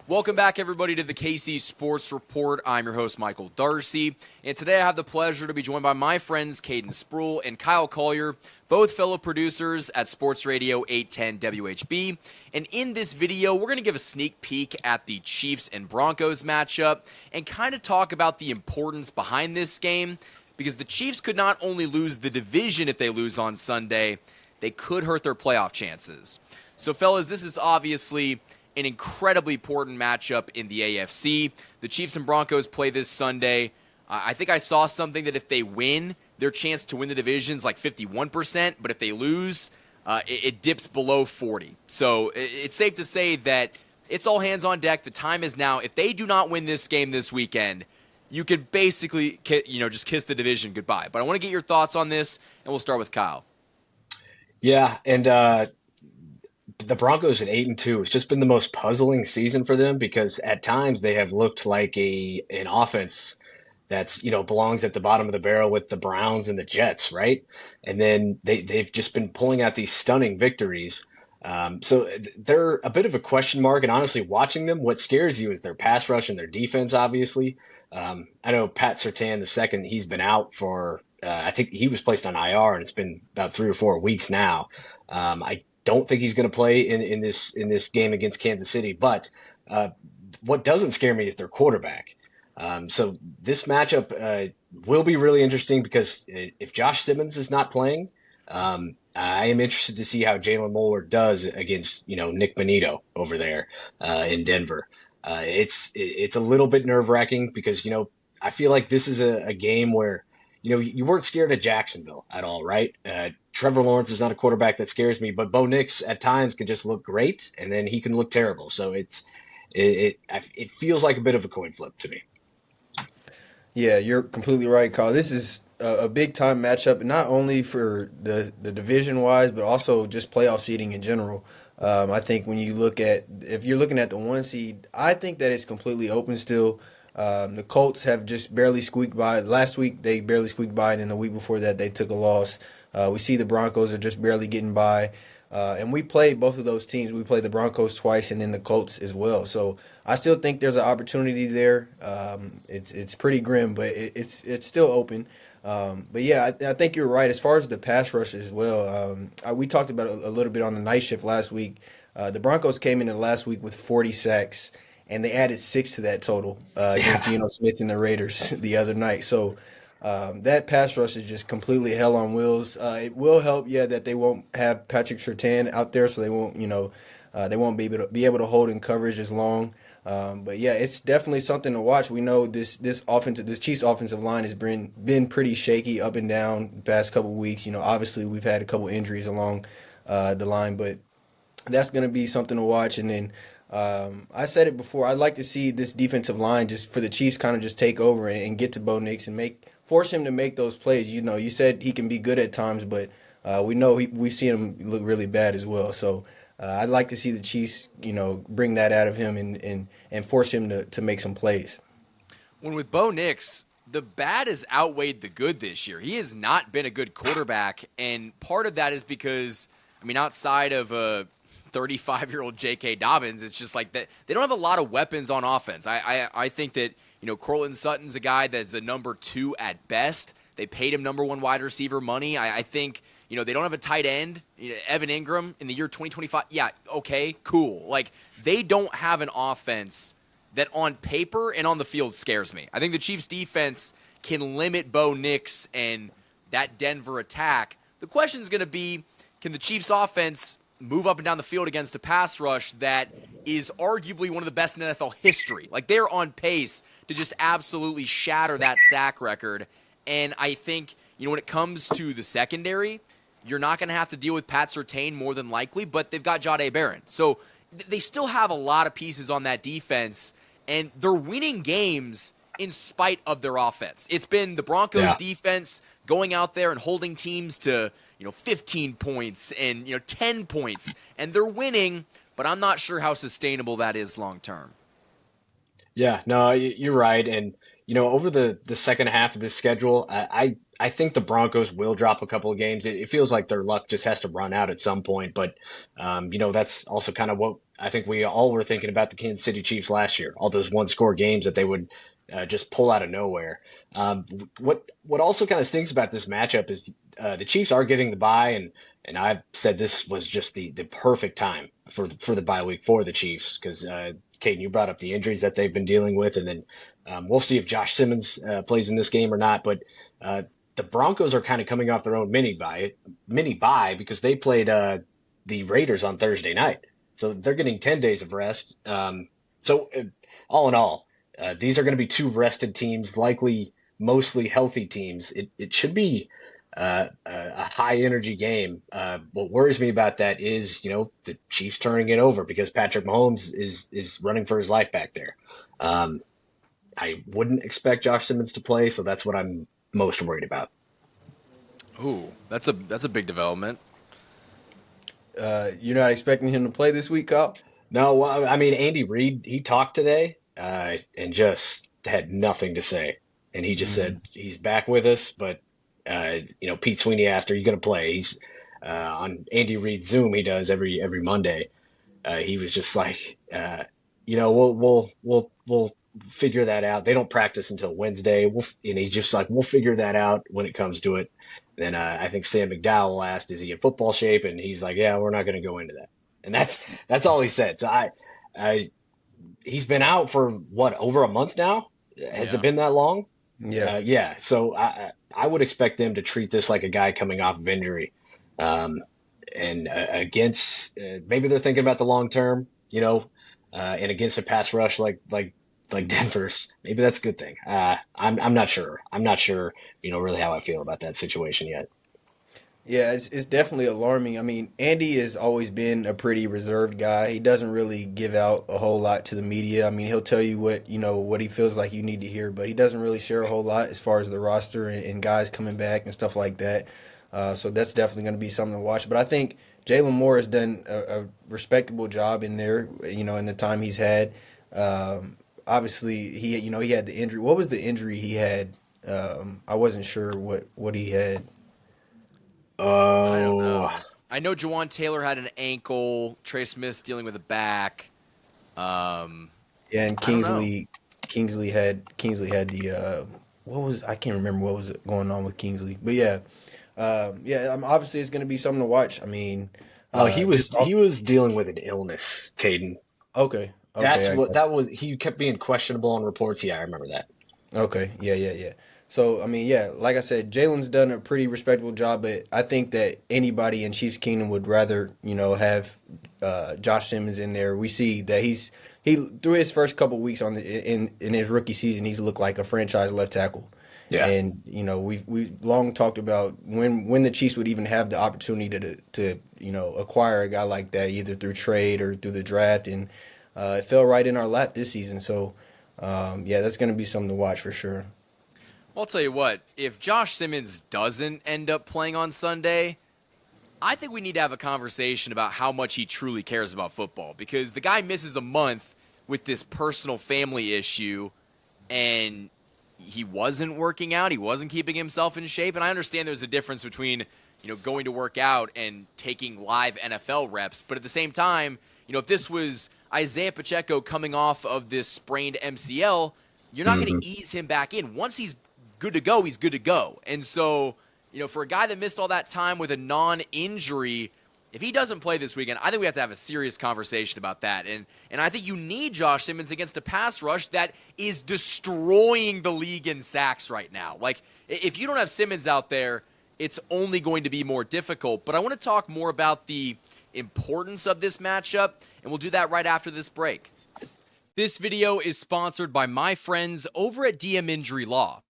Welcome back, everybody, to the KC Sports Report. I'm your host, Michael Darcy, and today I have the pleasure to be joined by my friends Caden Spruill and Kyle Collier, both fellow producers at Sports Radio 810 WHB. And in this video, we're going to give a sneak peek at the Chiefs and Broncos matchup and kind of talk about the importance behind this game, because the Chiefs could not only lose the division if they lose on Sunday, they could hurt their playoff chances. So, fellas, this is obviously an incredibly important matchup in the AFC. The Chiefs and Broncos play this Sunday. I think I saw something that if they win, their chance to win the division is like 51%, but if they lose, it dips below 40. So it's safe to say that it's all hands on deck. The time is now. If they do not win this game this weekend, you could basically just kiss the division goodbye. But I want to get your thoughts on this, and we'll start with Kyle. Yeah, and the Broncos at 8-2. It's just been the most puzzling season for them because at times they have looked like an offense that's belongs at the bottom of the barrel with the Browns and the Jets, right? And then they've just been pulling out these stunning victories. So they're a bit of a question mark. And honestly, watching them, what scares you is their pass rush and their defense. Obviously, I know Pat Surtain, the second, he's been out for. I think he was placed on IR, and it's been about 3 or 4 weeks now. I don't think he's going to play in this game against Kansas City. But what doesn't scare me is their quarterback. So this matchup will be really interesting because if Josh Simmons is not playing, I am interested to see how Jalen Moeller does against Nick Bonito over there in Denver. It's a little bit nerve wracking because I feel like this is a game where you weren't scared of Jacksonville at all, right? Trevor Lawrence is not a quarterback that scares me, but Bo Nix at times can just look great, and then he can look terrible. So it feels like a bit of a coin flip to me. Yeah, you're completely right, Kyle. This is a big time matchup, not only for the division wise, but also just playoff seeding in general. I think when you look at if you're looking at the 1 seed, I think that it's completely open still. The Colts have just barely squeaked by. Last week they barely squeaked by, and then the week before that they took a loss. We see the Broncos are just barely getting by. And we played both of those teams. We played the Broncos twice and then the Colts as well. So I still think there's an opportunity there. It's pretty grim, but it's still open. But yeah, I think you're right as far as the pass rush as well. We talked about it a little bit on the night shift last week. The Broncos came in the last week with 40 sacks, and they added 6 to that total against Geno Smith and the Raiders the other night. So that pass rush is just completely hell on wheels. It will help, yeah, that they won't have Patrick Surtain out there, so they won't, they won't be able to hold in coverage as long. But yeah, it's definitely something to watch. We know this Chiefs offensive line has been pretty shaky up and down the past couple of weeks. Obviously we've had a couple injuries along the line, but that's going to be something to watch. And then I said it before, I'd like to see this defensive line just for the Chiefs kind of just take over and get to Bo Nix and force him to make those plays. You said he can be good at times, but we know we've seen him look really bad as well. So I'd like to see the Chiefs, bring that out of him and force him to make some plays. When with Bo Nix, the bad has outweighed the good this year. He has not been a good quarterback, and part of that is because, outside of a 35-year-old J.K. Dobbins, it's just like that. They don't have a lot of weapons on offense. I think that Cortland Sutton's a guy that's a number 2 at best. They paid him number 1 wide receiver money. I think they don't have a tight end. Evan Ingram in the year 2025. Yeah, okay, cool. Like, they don't have an offense that on paper and on the field scares me. I think the Chiefs defense can limit Bo Nix and that Denver attack. The question is going to be, can the Chiefs offense move up and down the field against a pass rush that is arguably one of the best in NFL history? Like, they're on pace to just absolutely shatter that sack record. And I think, when it comes to the secondary, you're not going to have to deal with Pat Surtain more than likely, but they've got Jahdae Barron. So they still have a lot of pieces on that defense, and they're winning games in spite of their offense. It's been the Broncos defense going out there and holding teams to 15 points and 10 points, and they're winning, but I'm not sure how sustainable that is long term. Yeah, no, you're right. And over the second half of this schedule, I think the Broncos will drop a couple of games. It feels like their luck just has to run out at some point. But that's also kind of what I think we all were thinking about the Kansas City Chiefs last year. All those one-score games that they would just pull out of nowhere. What also kind of stinks about this matchup is the Chiefs are getting the bye, and I've said this was just the perfect time for the bye week for the Chiefs because Caden, you brought up the injuries that they've been dealing with, and then we'll see if Josh Simmons plays in this game or not. But the Broncos are kind of coming off their own mini bye because they played the Raiders on Thursday night, so they're getting 10 days of rest. All in all, these are going to be two rested teams, likely mostly healthy teams. It should be a high energy game. What worries me about that is, the Chiefs turning it over because Patrick Mahomes is running for his life back there. I wouldn't expect Josh Simmons to play, so that's what I'm most worried about. Ooh, that's a big development. You're not expecting him to play this week, Kyle? No, well, I mean, Andy Reid, he talked today and just had nothing to say. And he just said he's back with us, but Pete Sweeney asked, "Are you going to play?" He's on Andy Reid's Zoom. He does every Monday. He was just like, we'll figure that out. They don't practice until Wednesday. And he's just like, we'll figure that out when it comes to it. Then I think Sam McDowell asked, "Is he in football shape?" And he's like, "Yeah, we're not going to go into that." And that's all he said. So he's been out for what, over a month now? Has it been that long? Yeah. Yeah. So I would expect them to treat this like a guy coming off of injury. And against maybe they're thinking about the long term, and against a pass rush like Denver's, maybe that's a good thing. I'm not sure. I'm not sure, really how I feel about that situation yet. Yeah, it's definitely alarming. I mean, Andy has always been a pretty reserved guy. He doesn't really give out a whole lot to the media. I mean, he'll tell you what he feels like you need to hear, but he doesn't really share a whole lot as far as the roster and guys coming back and stuff like that. So that's definitely going to be something to watch. But I think Jalen Moore has done a respectable job in there, in the time he's had. Obviously, he had the injury. What was the injury he had? I wasn't sure what he had. I don't Oh, know. I know Jawan Taylor had an ankle. Trey Smith's dealing with a back. Yeah, and I don't know. Kingsley had the what was, I can't remember what was going on with Kingsley, but yeah, obviously it's going to be something to watch. I mean, oh, he was just off, he was dealing with an illness, Caden. okay, That's I what got that was. He kept being questionable on reports. Yeah, I remember that. okay, yeah. So I mean, yeah, like I said, Jalen's done a pretty respectable job, but I think that anybody in Chiefs Kingdom would rather have Josh Simmons in there. We see that he through his first couple weeks in his rookie season, he's looked like a franchise left tackle. Yeah. And we long talked about when the Chiefs would even have the opportunity to acquire a guy like that either through trade or through the draft, and it fell right in our lap this season. So yeah, that's going to be something to watch for sure. Well, I'll tell you what, if Josh Simmons doesn't end up playing on Sunday, I think we need to have a conversation about how much he truly cares about football, because the guy misses a month with this personal family issue, and he wasn't working out. He wasn't keeping himself in shape. And I understand there's a difference between, going to work out and taking live NFL reps. But at the same time, if this was Isaiah Pacheco coming off of this sprained MCL, you're not going hmm to ease him back in. Once he's good to go, he's good to go. And so, for a guy that missed all that time with a non-injury, if he doesn't play this weekend, I think we have to have a serious conversation about that. And I think you need Josh Simmons against a pass rush that is destroying the league in sacks right now. Like, if you don't have Simmons out there, it's only going to be more difficult. But I want to talk more about the importance of this matchup, and we'll do that right after this break. This video is sponsored by my friends over at DM Injury Law.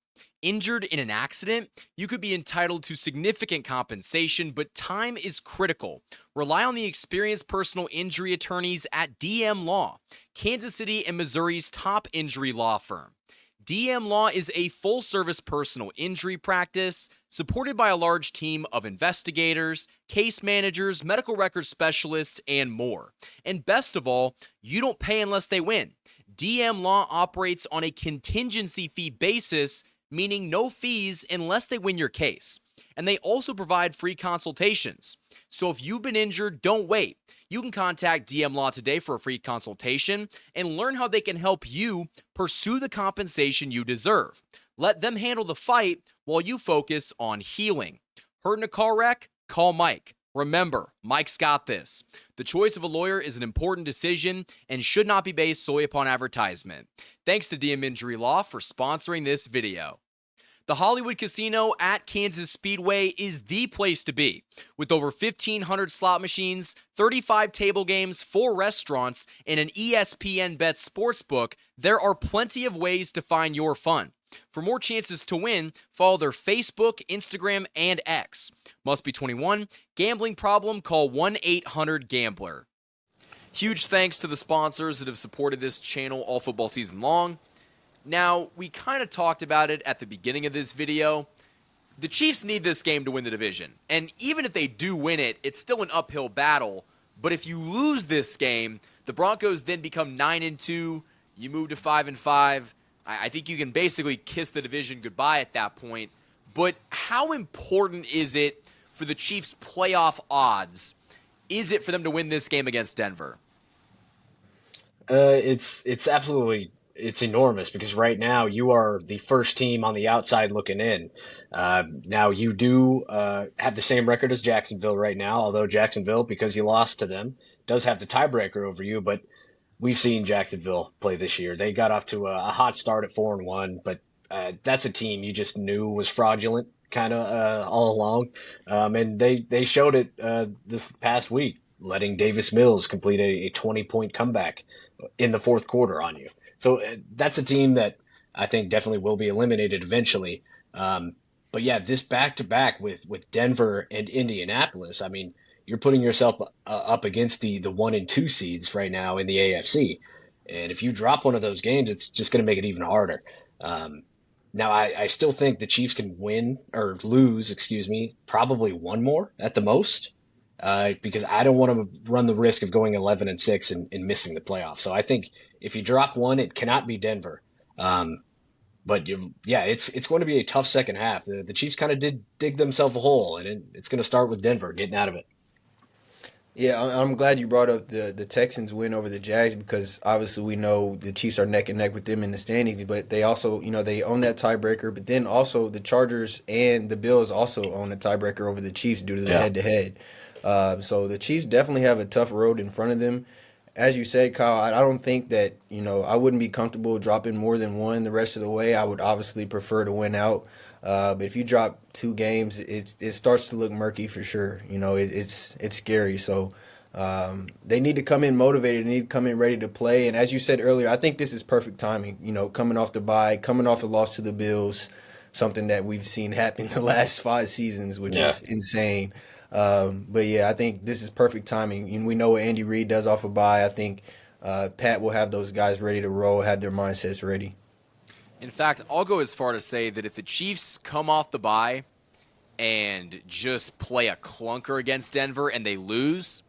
Injured in an accident, you could be entitled to significant compensation, but time is critical. Rely on the experienced personal injury attorneys at DM Law, Kansas City and Missouri's top injury law firm. DM Law is a full-service personal injury practice supported by a large team of investigators, case managers, medical records specialists, and more. And best of all, you don't pay unless they win. DM Law operates on a contingency fee basis, meaning no fees unless they win your case. And they also provide free consultations. So if you've been injured, don't wait. You can contact DM Law today for a free consultation and learn how they can help you pursue the compensation you deserve. Let them handle the fight while you focus on healing. Hurt in a car wreck? Call Mike. Remember, Mike's got this. The choice of a lawyer is an important decision and should not be based solely upon advertisement. Thanks to DM Injury Law for sponsoring this video. The Hollywood Casino at Kansas Speedway is the place to be. With over 1,500 slot machines, 35 table games, 4 restaurants, and an ESPN Bet sportsbook, there are plenty of ways to find your fun. For more chances to win, follow their Facebook, Instagram, and X. Must be 21. Gambling problem? Call 1-800-GAMBLER. Huge thanks to the sponsors that have supported this channel all football season long. Now, we kind of talked about it at the beginning of this video. The Chiefs need this game to win the division. And even if they do win it, it's still an uphill battle. But if you lose this game, the Broncos then become 9-2. You move to 5-5. I think you can basically kiss the division goodbye at that point. But how important is it for the Chiefs' playoff odds? Is it for them to win this game against Denver? It's absolutely it's enormous because right now you are the first team on the outside looking in. Now you do have the same record as Jacksonville right now, although Jacksonville, because you lost to them, does have the tiebreaker over you. But we've seen Jacksonville play this year. They got off to a hot start at 4-1, but that's a team you just knew was fraudulent kind of all along. And they showed it this past week, letting Davis Mills complete a 20-point comeback in the fourth quarter on you. So that's a team that I think definitely will be eliminated eventually. But yeah, this back-to-back with Denver and Indianapolis, I mean, you're putting yourself up against the 1 and 2 seeds right now in the AFC. And if you drop one of those games, it's just going to make it even harder. Now, I still think the Chiefs can win or lose, probably one more at the most, because I don't want to run the risk of going 11-6 and missing the playoffs. So I think if you drop one, it cannot be Denver. But it's going to be a tough second half. The Chiefs kind of did dig themselves a hole, and it's going to start with Denver getting out of it. Yeah, I'm glad you brought up the Texans win over the Jags because obviously we know the Chiefs are neck and neck with them in the standings, but they also, they own that tiebreaker. But then also the Chargers and the Bills also own a tiebreaker over the Chiefs due to the head-to-head. So the Chiefs definitely have a tough road in front of them. As you said, Kyle, I don't think that, I wouldn't be comfortable dropping more than one the rest of the way. I would obviously prefer to win out. But if you drop 2 games, it starts to look murky for sure. It's scary. So they need to come in motivated. They need to come in ready to play. And as you said earlier, I think this is perfect timing. Coming off the bye, coming off a loss to the Bills, something that we've seen happen the last 5 seasons, which is insane. But yeah, I think this is perfect timing. And we know what Andy Reid does off a bye. I think Pat will have those guys ready to roll, have their mindsets ready. In fact, I'll go as far to say that if the Chiefs come off the bye and just play a clunker against Denver and they lose,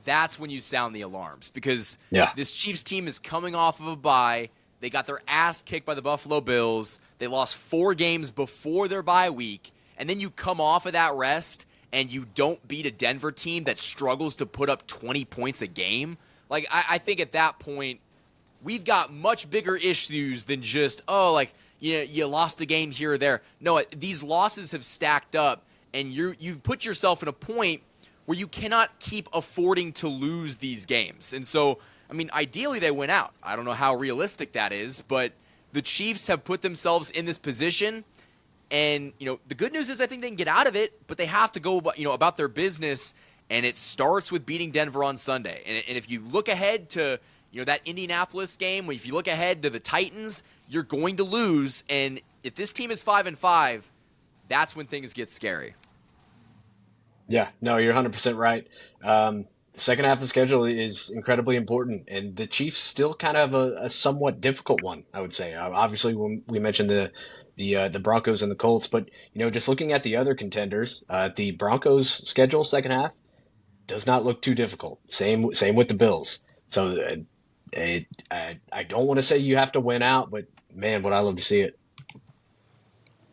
that's when you sound the alarms. Because this Chiefs team is coming off of a bye. They got their ass kicked by the Buffalo Bills. They lost 4 games before their bye week. And then you come off of that rest and you don't beat a Denver team that struggles to put up 20 points a game. Like, I think at that point, we've got much bigger issues than just, you lost a game here or there. No, these losses have stacked up, and you've put yourself in a point where you cannot keep affording to lose these games. And so, ideally they win out. I don't know how realistic that is, but the Chiefs have put themselves in this position, and, the good news is I think they can get out of it, but they have to go, about their business, and it starts with beating Denver on Sunday. And if you look ahead to that Indianapolis game, if you look ahead to the Titans, you're going to lose. And if this team is 5-5, that's when things get scary. Yeah, no, you're 100% right. The second half of the schedule is incredibly important, and the Chiefs still kind of have a somewhat difficult one, I would say. Obviously, when we mentioned the Broncos and the Colts, but just looking at the other contenders, the Broncos' schedule second half does not look too difficult. Same with the Bills. So I don't want to say you have to win out, but man, would I love to see it.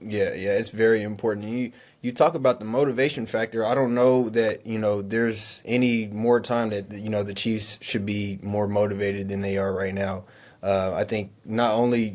Yeah, yeah, it's very important. You talk about the motivation factor. I don't know that, there's any more time that, the Chiefs should be more motivated than they are right now. I think not only,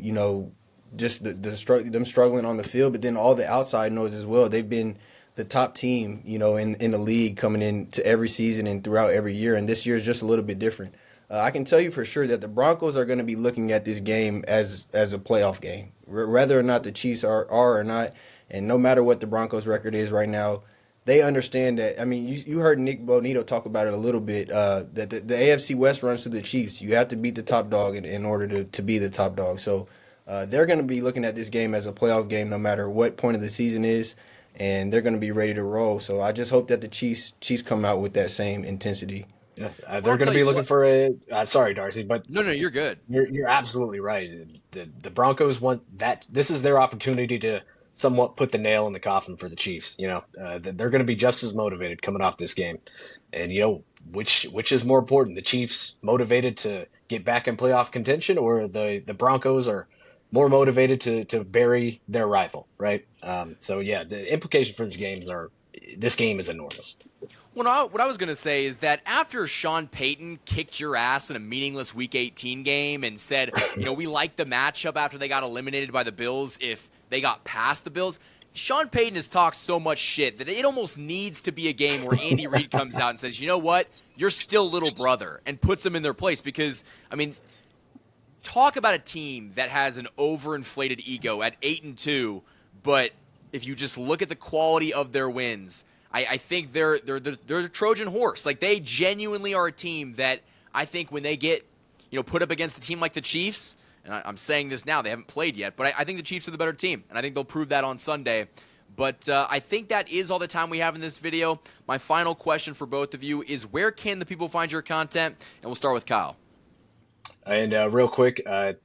just them struggling on the field, but then all the outside noise as well. They've been the top team, in the league coming into every season and throughout every year, and this year is just a little bit different. I can tell you for sure that the Broncos are going to be looking at this game as a playoff game, whether or not the Chiefs are or not. And no matter what the Broncos' record is right now, they understand that. I mean, you heard Nick Bonito talk about it a little bit. That the AFC West runs through the Chiefs. You have to beat the top dog in order to be the top dog. So they're going to be looking at this game as a playoff game, no matter what point of the season is, and they're going to be ready to roll. So I just hope that the Chiefs come out with that same intensity. Yeah, Well, they're I'll going to tell be you looking what. for a. Sorry, Darcy, but No, no, you're good. you're absolutely right. The Broncos want that. This is their opportunity to somewhat put the nail in the coffin for the Chiefs. They're going to be just as motivated coming off this game, and which is more important: the Chiefs motivated to get back in playoff contention, or the Broncos are more motivated to bury their rival, right? So yeah, the implication for this game is enormous. What I was going to say is that after Sean Payton kicked your ass in a meaningless Week 18 game and said, we liked the matchup after they got eliminated by the Bills if they got past the Bills, Sean Payton has talked so much shit that it almost needs to be a game where Andy Reid comes out and says, you know what, you're still little brother, and puts them in their place because, talk about a team that has an overinflated ego at 8-2, but if you just look at the quality of their wins, I think they're a Trojan horse. Like, they genuinely are a team that I think when they get put up against a team like the Chiefs, and I'm saying this now, they haven't played yet, but I think the Chiefs are the better team, and I think they'll prove that on Sunday. But I think that is all the time we have in this video. My final question for both of you is, where can the people find your content? And we'll start with Kyle. And real quick,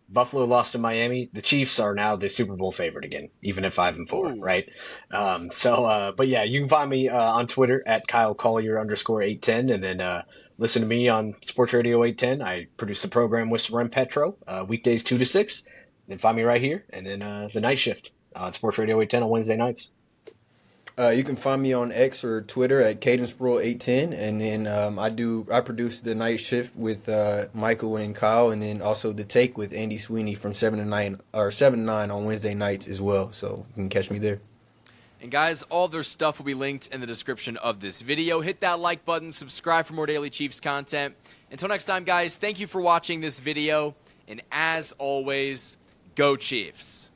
Buffalo lost to Miami. The Chiefs are now the Super Bowl favorite again, even at 5-4, Ooh. right? But yeah, you can find me on Twitter at Kyle Collier _810, and then listen to me on Sports Radio 810. I produce the program with Ren Petro weekdays 2 to 6. Then find me right here, and then the night shift on Sports Radio 810 on Wednesday nights. You can find me on X or Twitter at CadenceBro810, and then I produce the night shift with Michael and Kyle, and then also the take with Andy Sweeney from 7 to 9 on Wednesday nights as well. So you can catch me there. And guys, all their stuff will be linked in the description of this video. Hit that like button, subscribe for more Daily Chiefs content. Until next time, guys, thank you for watching this video, and as always, go Chiefs.